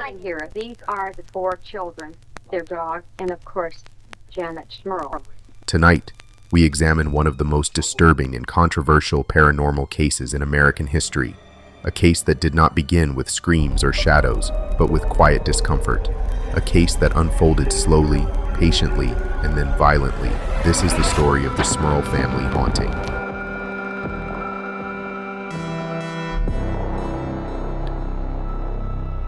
sitting here. These are the four children, their dog, and of course, Janet Smurl. Tonight, we examine one of the most disturbing and controversial paranormal cases in American history. A case that did not begin with screams or shadows, but with quiet discomfort. A case that unfolded slowly, patiently, and then violently. This is the story of the Smurl family haunting.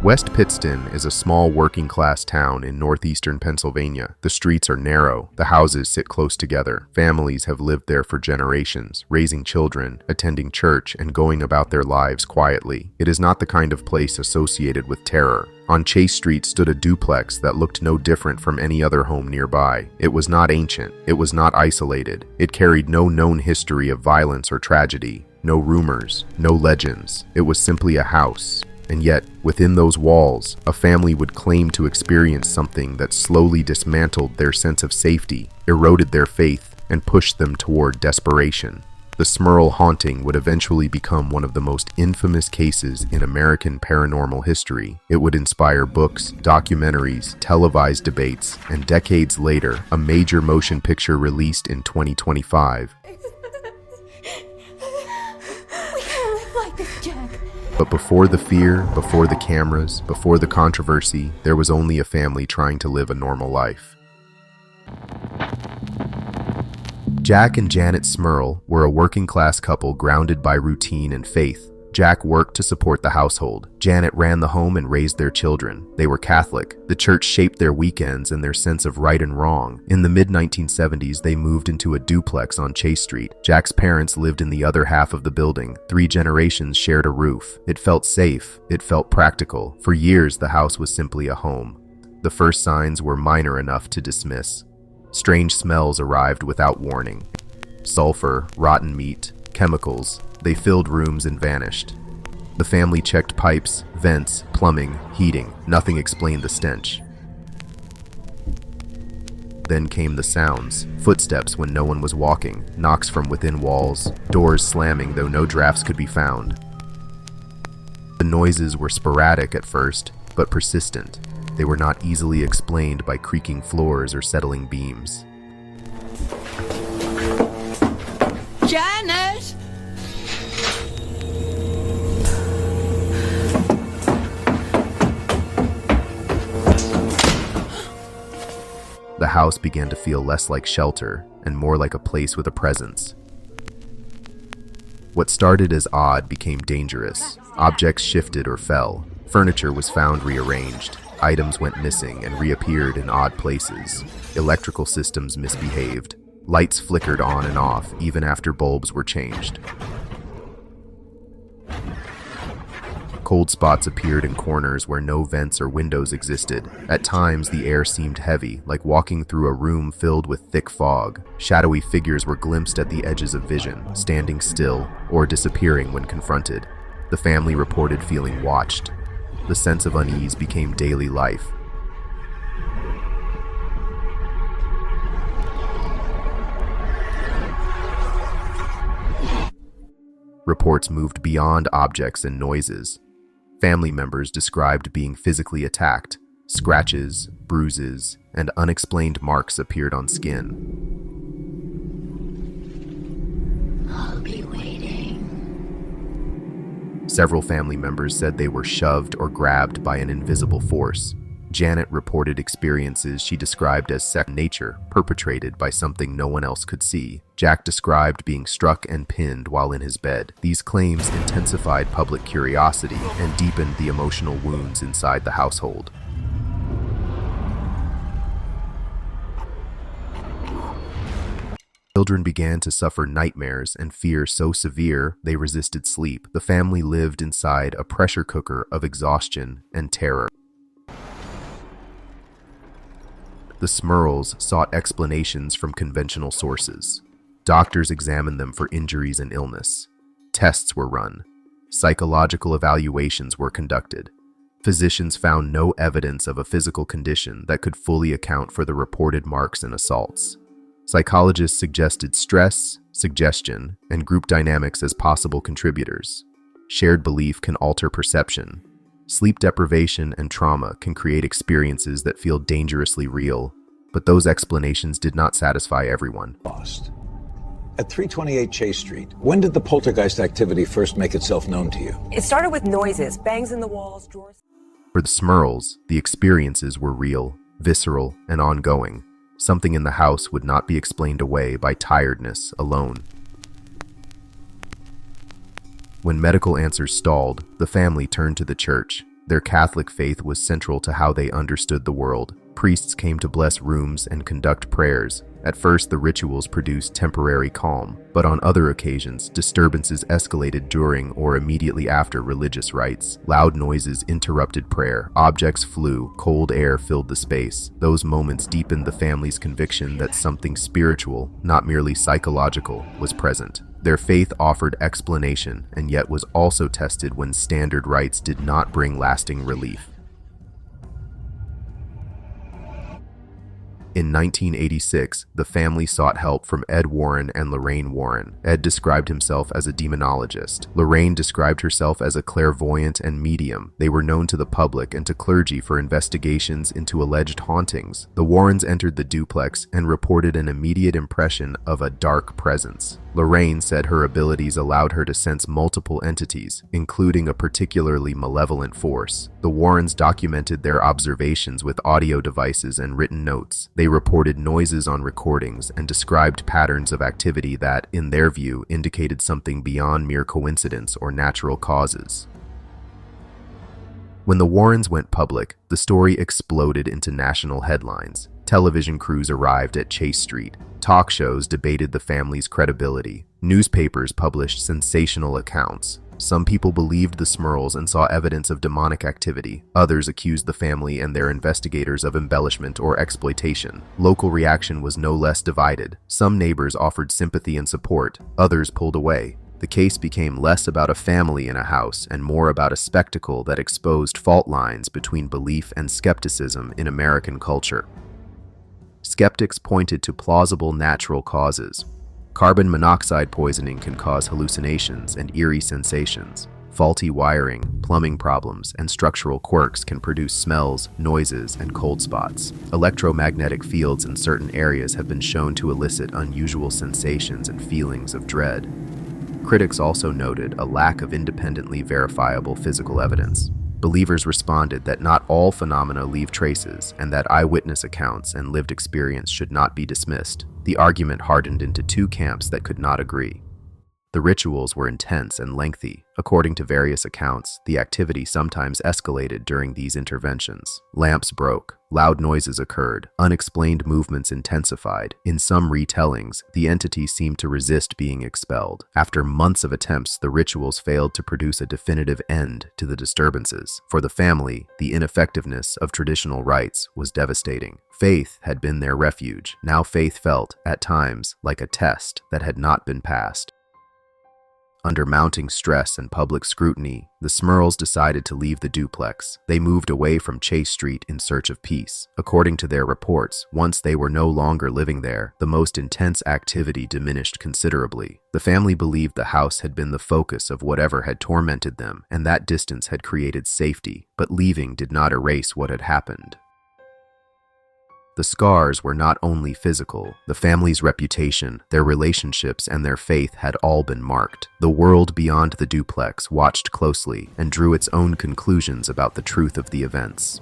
West Pittston is a small working-class town in northeastern Pennsylvania. The streets are narrow, the houses sit close together. Families have lived there for generations, raising children, attending church, and going about their lives quietly. It is not the kind of place associated with terror. On Chase Street stood a duplex that looked no different from any other home nearby. It was not ancient, it was not isolated. It carried no known history of violence or tragedy, no rumors, no legends. It was simply a house. And yet, within those walls, a family would claim to experience something that slowly dismantled their sense of safety, eroded their faith, and pushed them toward desperation. The Smurl haunting would eventually become one of the most infamous cases in American paranormal history. It would inspire books, documentaries, televised debates, and decades later, a major motion picture released in 2025. We can't live like this, Jack. But before the fear, before the cameras, before the controversy, there was only a family trying to live a normal life. Jack and Janet Smurl were a working-class couple grounded by routine and faith. Jack worked to support the household. Janet ran the home and raised their children. They were Catholic. The church shaped their weekends and their sense of right and wrong. In the mid-1970s, they moved into a duplex on Chase Street. Jack's parents lived in the other half of the building. 3 generations shared a roof. It felt safe. It felt practical. For years, the house was simply a home. The first signs were minor enough to dismiss. Strange smells arrived without warning. Sulfur, rotten meat, chemicals. They filled rooms and vanished. The family checked pipes, vents, plumbing, heating. Nothing explained the stench. Then came the sounds. Footsteps when no one was walking, knocks from within walls, doors slamming though no drafts could be found. The noises were sporadic at first, but persistent. They were not easily explained by creaking floors or settling beams. Janet! The house began to feel less like shelter and more like a place with a presence. What started as odd became dangerous. Objects shifted or fell. Furniture was found rearranged. Items went missing and reappeared in odd places. Electrical systems misbehaved. Lights flickered on and off even after bulbs were changed. Cold spots appeared in corners where no vents or windows existed. At times, the air seemed heavy, like walking through a room filled with thick fog. Shadowy figures were glimpsed at the edges of vision, standing still or disappearing when confronted. The family reported feeling watched. The sense of unease became daily life. Reports moved beyond objects and noises. Family members described being physically attacked. Scratches, bruises, and unexplained marks appeared on skin. I'll be waiting. Several family members said they were shoved or grabbed by an invisible force. Janet reported experiences she described as second nature, perpetrated by something no one else could see. Jack described being struck and pinned while in his bed. These claims intensified public curiosity and deepened the emotional wounds inside the household. Children began to suffer nightmares and fear so severe they resisted sleep. The family lived inside a pressure cooker of exhaustion and terror. The Smurls sought explanations from conventional sources. Doctors examined them for injuries and illness. Tests were run. Psychological evaluations were conducted. Physicians found no evidence of a physical condition that could fully account for the reported marks and assaults. Psychologists suggested stress, suggestion, and group dynamics as possible contributors. Shared belief can alter perception. Sleep deprivation and trauma can create experiences that feel dangerously real, but those explanations did not satisfy everyone. Lost. At 328 Chase Street, when did the poltergeist activity first make itself known to you? It started with noises, bangs in the walls, drawers. For the Smurls, the experiences were real, visceral, and ongoing. Something in the house would not be explained away by tiredness alone. When medical answers stalled, the family turned to the church. Their Catholic faith was central to how they understood the world. Priests came to bless rooms and conduct prayers. At first, the rituals produced temporary calm, but on other occasions, disturbances escalated during or immediately after religious rites. Loud noises interrupted prayer, objects flew, cold air filled the space. Those moments deepened the family's conviction that something spiritual, not merely psychological, was present. Their faith offered explanation, and yet was also tested when standard rites did not bring lasting relief. In 1986, the family sought help from Ed Warren and Lorraine Warren. Ed described himself as a demonologist. Lorraine described herself as a clairvoyant and medium. They were known to the public and to clergy for investigations into alleged hauntings. The Warrens entered the duplex and reported an immediate impression of a dark presence. Lorraine said her abilities allowed her to sense multiple entities, including a particularly malevolent force. The Warrens documented their observations with audio devices and written notes. They reported noises on recordings and described patterns of activity that, in their view, indicated something beyond mere coincidence or natural causes. When the Warrens went public, the story exploded into national headlines. Television crews arrived at Chase Street. Talk shows debated the family's credibility. Newspapers published sensational accounts. Some people believed the Smurls and saw evidence of demonic activity. Others accused the family and their investigators of embellishment or exploitation. Local reaction was no less divided. Some neighbors offered sympathy and support. Others pulled away. The case became less about a family in a house and more about a spectacle that exposed fault lines between belief and skepticism in American culture. Skeptics pointed to plausible natural causes. Carbon monoxide poisoning can cause hallucinations and eerie sensations. Faulty wiring, plumbing problems, and structural quirks can produce smells, noises, and cold spots. Electromagnetic fields in certain areas have been shown to elicit unusual sensations and feelings of dread. Critics also noted a lack of independently verifiable physical evidence. Believers responded that not all phenomena leave traces and that eyewitness accounts and lived experience should not be dismissed. The argument hardened into two camps that could not agree. The rituals were intense and lengthy. According to various accounts, the activity sometimes escalated during these interventions. Lamps broke, loud noises occurred, unexplained movements intensified. In some retellings, the entity seemed to resist being expelled. After months of attempts, the rituals failed to produce a definitive end to the disturbances. For the family, the ineffectiveness of traditional rites was devastating. Faith had been their refuge. Now faith felt, at times, like a test that had not been passed. Under mounting stress and public scrutiny, the Smurls decided to leave the duplex. They moved away from Chase Street in search of peace. According to their reports, once they were no longer living there, the most intense activity diminished considerably. The family believed the house had been the focus of whatever had tormented them, and that distance had created safety, but leaving did not erase what had happened. The scars were not only physical. The family's reputation, their relationships, and their faith had all been marked. The world beyond the duplex watched closely and drew its own conclusions about the truth of the events.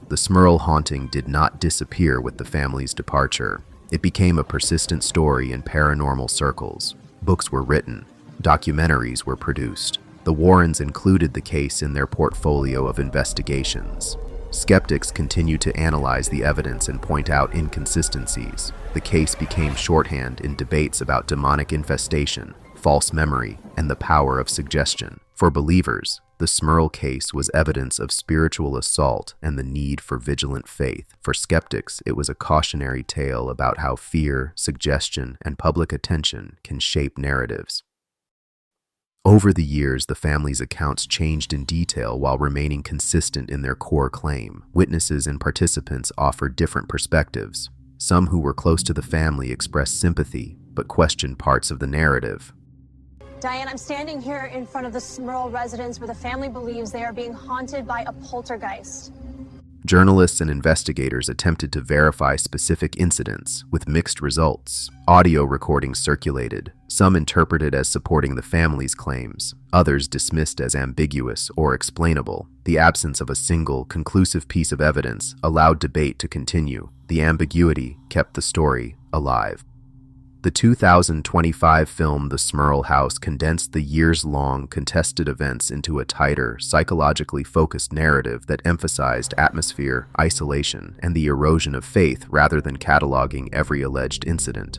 The Smurl haunting did not disappear with the family's departure. It became a persistent story in paranormal circles. Books were written. Documentaries were produced. The Warrens included the case in their portfolio of investigations. Skeptics continued to analyze the evidence and point out inconsistencies. The case became shorthand in debates about demonic infestation, false memory, and the power of suggestion. For believers, the Smurl case was evidence of spiritual assault and the need for vigilant faith. For skeptics, it was a cautionary tale about how fear, suggestion, and public attention can shape narratives. Over the years, the family's accounts changed in detail while remaining consistent in their core claim. Witnesses and participants offered different perspectives. Some who were close to the family expressed sympathy, but questioned parts of the narrative. Diane, I'm standing here in front of the Smurl residence where the family believes they are being haunted by a poltergeist. Journalists and investigators attempted to verify specific incidents with mixed results. Audio recordings circulated, some interpreted as supporting the family's claims, others dismissed as ambiguous or explainable. The absence of a single, conclusive piece of evidence allowed debate to continue. The ambiguity kept the story alive. The 2025 film The Smurl House condensed the years-long contested events into a tighter, psychologically focused narrative that emphasized atmosphere, isolation, and the erosion of faith rather than cataloging every alleged incident.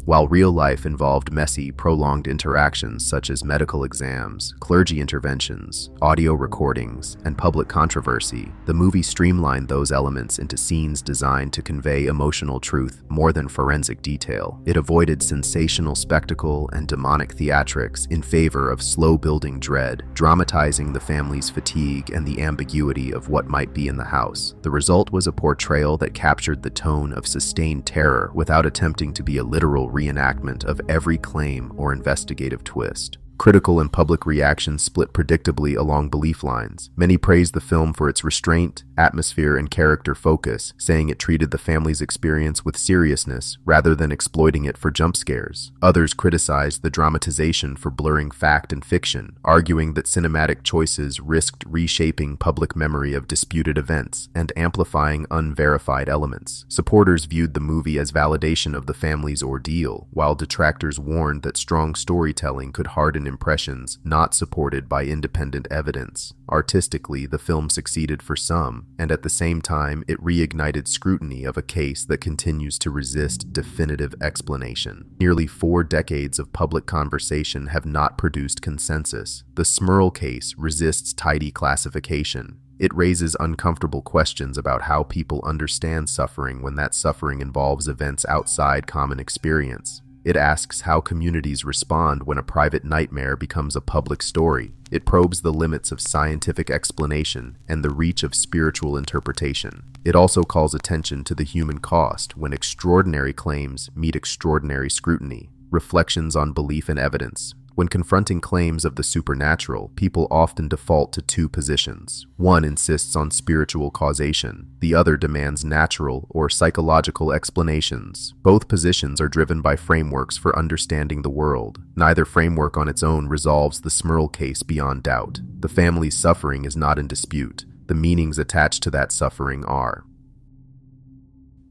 While real life involved messy, prolonged interactions such as medical exams, clergy interventions, audio recordings, and public controversy, the movie streamlined those elements into scenes designed to convey emotional truth more than forensic detail. It avoided sensational spectacle and demonic theatrics in favor of slow-building dread, dramatizing the family's fatigue and the ambiguity of what might be in the house. The result was a portrayal that captured the tone of sustained terror without attempting to be a literal reenactment of every claim or investigative twist. Critical and public reactions split predictably along belief lines. Many praised the film for its restraint, atmosphere, and character focus, saying it treated the family's experience with seriousness rather than exploiting it for jump scares. Others criticized the dramatization for blurring fact and fiction, arguing that cinematic choices risked reshaping public memory of disputed events and amplifying unverified elements. Supporters viewed the movie as validation of the family's ordeal, while detractors warned that strong storytelling could harden impressions not supported by independent evidence. Artistically, the film succeeded for some, and at the same time, it reignited scrutiny of a case that continues to resist definitive explanation. Nearly 4 decades of public conversation have not produced consensus. The Smurl case resists tidy classification. It raises uncomfortable questions about how people understand suffering when that suffering involves events outside common experience. It asks how communities respond when a private nightmare becomes a public story. It probes the limits of scientific explanation and the reach of spiritual interpretation. It also calls attention to the human cost when extraordinary claims meet extraordinary scrutiny. Reflections on belief and evidence. When confronting claims of the supernatural, people often default to 2 positions. One insists on spiritual causation. The other demands natural or psychological explanations. Both positions are driven by frameworks for understanding the world. Neither framework on its own resolves the Smurl case beyond doubt. The family's suffering is not in dispute. The meanings attached to that suffering are.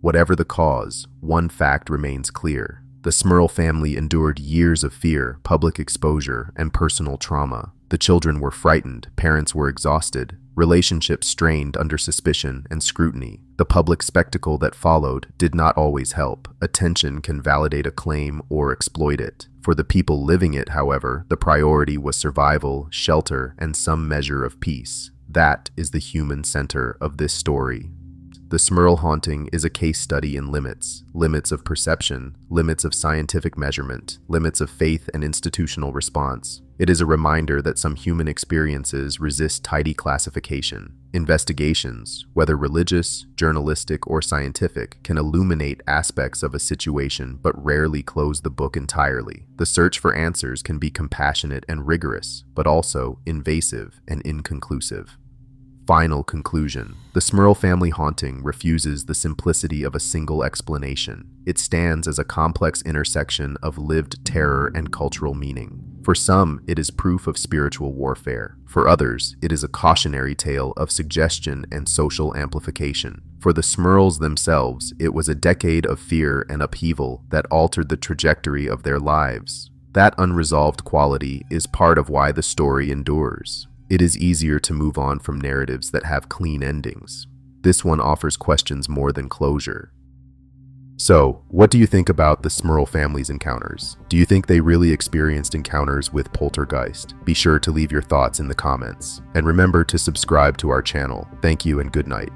Whatever the cause, one fact remains clear. The Smurl family endured years of fear, public exposure, and personal trauma. The children were frightened, parents were exhausted, relationships strained under suspicion and scrutiny. The public spectacle that followed did not always help. Attention can validate a claim or exploit it. For the people living it, however, the priority was survival, shelter, and some measure of peace. That is the human center of this story. The Smurl haunting is a case study in limits of perception, limits of scientific measurement, limits of faith and institutional response. It is a reminder that some human experiences resist tidy classification. Investigations, whether religious, journalistic, or scientific, can illuminate aspects of a situation but rarely close the book entirely. The search for answers can be compassionate and rigorous, but also invasive and inconclusive. Final conclusion. The Smurl family haunting refuses the simplicity of a single explanation. It stands as a complex intersection of lived terror and cultural meaning. For some, it is proof of spiritual warfare. For others, it is a cautionary tale of suggestion and social amplification. For the Smurls themselves, it was a decade of fear and upheaval that altered the trajectory of their lives. That unresolved quality is part of why the story endures. It is easier to move on from narratives that have clean endings. This one offers questions more than closure. So, what do you think about the Smurl family's encounters? Do you think they really experienced encounters with poltergeist? Be sure to leave your thoughts in the comments. And remember to subscribe to our channel. Thank you and good night.